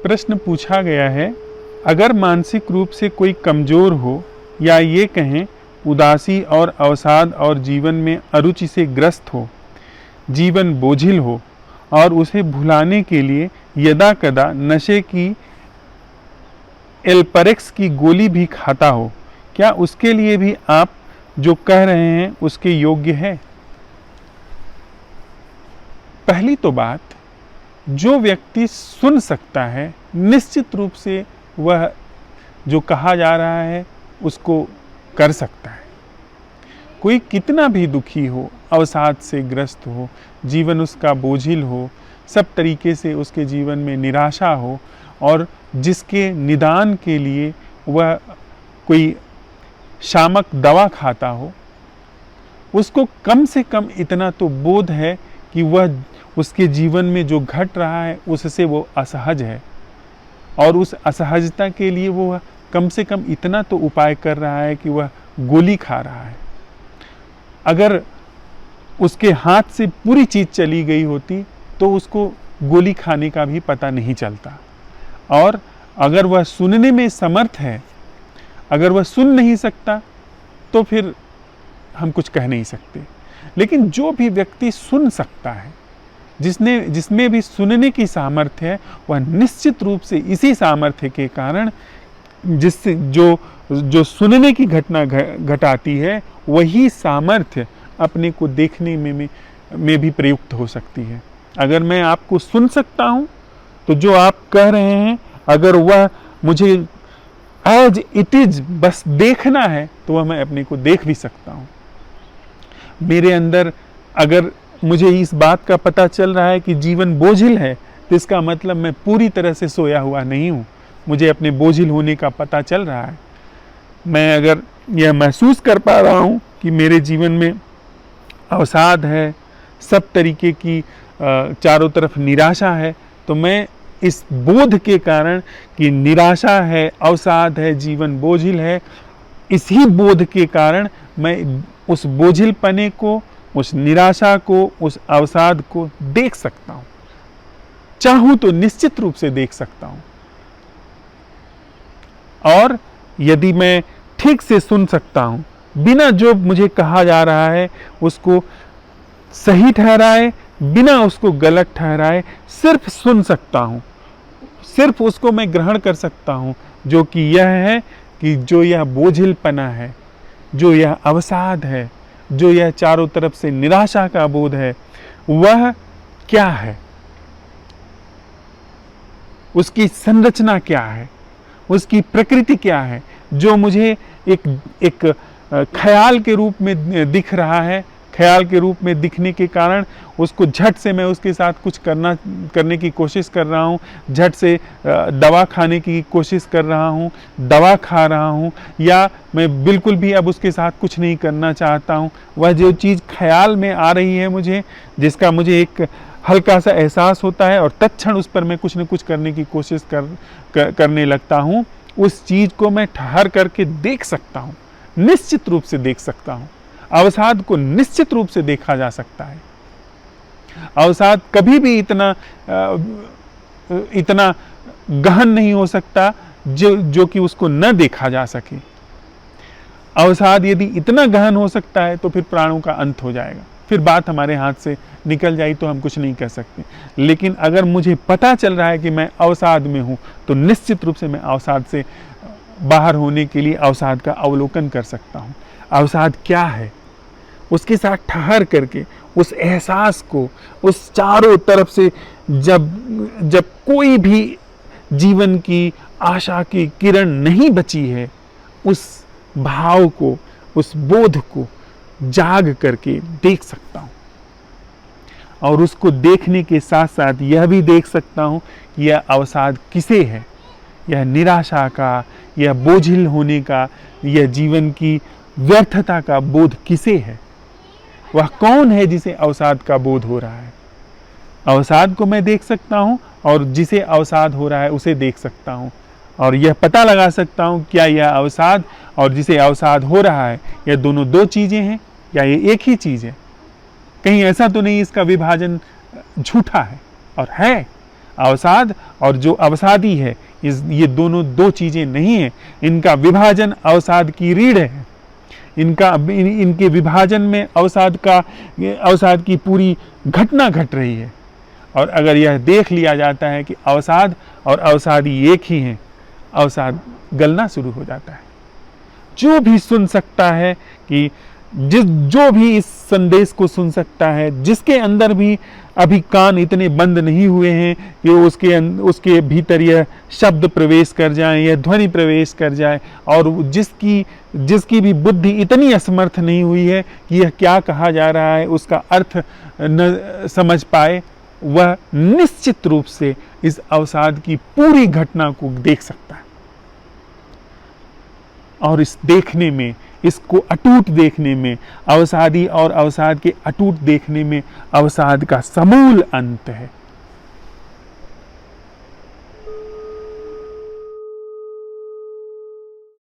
प्रश्न पूछा गया है, अगर मानसिक रूप से कोई कमजोर हो या ये कहें उदासी और अवसाद और जीवन में अरुचि से ग्रस्त हो, जीवन बोझिल हो और उसे भुलाने के लिए यदा कदा नशे की एल्परेक्स की गोली भी खाता हो, क्या उसके लिए भी आप जो कह रहे हैं उसके योग्य है? पहली तो बात, जो व्यक्ति सुन सकता है निश्चित रूप से वह जो कहा जा रहा है उसको कर सकता है। कोई कितना भी दुखी हो, अवसाद से ग्रस्त हो, जीवन उसका बोझिल हो, सब तरीके से उसके जीवन में निराशा हो और जिसके निदान के लिए वह कोई शामक दवा खाता हो, उसको कम से कम इतना तो बोध है कि वह उसके जीवन में जो घट रहा है उससे वो असहज है और उस असहजता के लिए वो कम से कम इतना तो उपाय कर रहा है कि वह गोली खा रहा है। अगर उसके हाथ से पूरी चीज़ चली गई होती तो उसको गोली खाने का भी पता नहीं चलता। और अगर वह सुनने में समर्थ है, अगर वह सुन नहीं सकता तो फिर हम कुछ कह नहीं सकते। लेकिन जो भी व्यक्ति सुन सकता है, जिसमें भी सुनने की सामर्थ्य है, वह निश्चित रूप से इसी सामर्थ्य के कारण जिससे जो सुनने की घटना घटाती है, वही सामर्थ्य अपने को देखने में भी प्रयुक्त हो सकती है। अगर मैं आपको सुन सकता हूँ तो जो आप कह रहे हैं अगर वह मुझे एज इट इज बस देखना है तो वह मैं अपने को देख भी सकता हूँ। मेरे अंदर अगर मुझे इस बात का पता चल रहा है कि जीवन बोझिल है तो इसका मतलब मैं पूरी तरह से सोया हुआ नहीं हूँ, मुझे अपने बोझिल होने का पता चल रहा है। मैं अगर यह महसूस कर पा रहा हूँ कि मेरे जीवन में अवसाद है, सब तरीके की चारों तरफ निराशा है, तो मैं इस बोध के कारण कि निराशा है, अवसाद है, जीवन बोझिल है, इसी बोध के कारण मैं उस बोझिलपने को, उस निराशा को, उस अवसाद को देख सकता हूँ। चाहूँ तो निश्चित रूप से देख सकता हूँ। और यदि मैं ठीक से सुन सकता हूँ, बिना जो मुझे कहा जा रहा है उसको सही ठहराए, बिना उसको गलत ठहराए, सिर्फ सुन सकता हूँ, सिर्फ उसको मैं ग्रहण कर सकता हूँ, जो कि यह है कि जो यह बोझिलपना है, जो यह अवसाद है, जो यह चारों तरफ से निराशा का बोध है, वह क्या है, उसकी संरचना क्या है, उसकी प्रकृति क्या है, जो मुझे एक ख्याल के रूप में दिख रहा है। ख्याल के रूप में दिखने के कारण उसको झट से मैं उसके साथ कुछ करने की कोशिश कर रहा हूँ, झट से दवा खाने की कोशिश कर रहा हूँ, दवा खा रहा हूँ, या मैं बिल्कुल भी अब उसके साथ कुछ नहीं करना चाहता हूँ। वह जो चीज़ ख्याल में आ रही है मुझे, जिसका मुझे एक हल्का सा एहसास होता है और तत्क्षण उस पर मैं कुछ न कुछ करने की कोशिश करने लगता हूँ, उस चीज़ को मैं ठहर करके देख सकता हूँ, निश्चित रूप से देख सकता हूँ। अवसाद को निश्चित रूप से देखा जा सकता है। अवसाद कभी भी इतना गहन नहीं हो सकता जो कि उसको न देखा जा सके। अवसाद यदि इतना गहन हो सकता है तो फिर प्राणों का अंत हो जाएगा, फिर बात हमारे हाथ से निकल जाए तो हम कुछ नहीं कर सकते। लेकिन अगर मुझे पता चल रहा है कि मैं अवसाद में हूँ तो निश्चित रूप से मैं अवसाद से बाहर होने के लिए अवसाद का अवलोकन कर सकता हूँ। अवसाद क्या है, उसके साथ ठहर करके उस एहसास को, उस चारों तरफ से जब कोई भी जीवन की आशा की किरण नहीं बची है, उस भाव को, उस बोध को जाग करके देख सकता हूँ। और उसको देखने के साथ साथ यह भी देख सकता हूँ कि यह अवसाद किसे है, यह निराशा का, यह बोझिल होने का, यह जीवन की व्यर्थता का बोध किसे है। वह कौन है जिसे अवसाद का बोध हो रहा है। अवसाद को मैं देख सकता हूँ और जिसे अवसाद हो रहा है उसे देख सकता हूँ, और यह पता लगा सकता हूँ क्या यह अवसाद और जिसे अवसाद हो रहा है यह दोनों दो चीज़ें हैं या ये एक ही चीज़ है। कहीं ऐसा तो नहीं इसका विभाजन झूठा है, और है। अवसाद और जो अवसादी है, ये दोनों दो चीज़ें नहीं है। इनका विभाजन अवसाद की रीढ़ है। इनके विभाजन में अवसाद की पूरी घटना घट रही है। और अगर यह देख लिया जाता है कि अवसाद और अवसादी एक ही हैं, अवसाद गलना शुरू हो जाता है। जो भी सुन सकता है कि जो भी इस संदेश को सुन सकता है, जिसके अंदर भी अभी कान इतने बंद नहीं हुए हैं कि उसके भीतर यह शब्द प्रवेश कर जाए, यह ध्वनि प्रवेश कर जाए, और जिसकी भी बुद्धि इतनी असमर्थ नहीं हुई है कि यह क्या कहा जा रहा है उसका अर्थ न समझ पाए, वह निश्चित रूप से इस अवसाद की पूरी घटना को देख सकता है। और इस देखने में, इसको अटूट देखने में, अवसादी और अवसाद के अटूट देखने में अवसाद का समूल अंत है।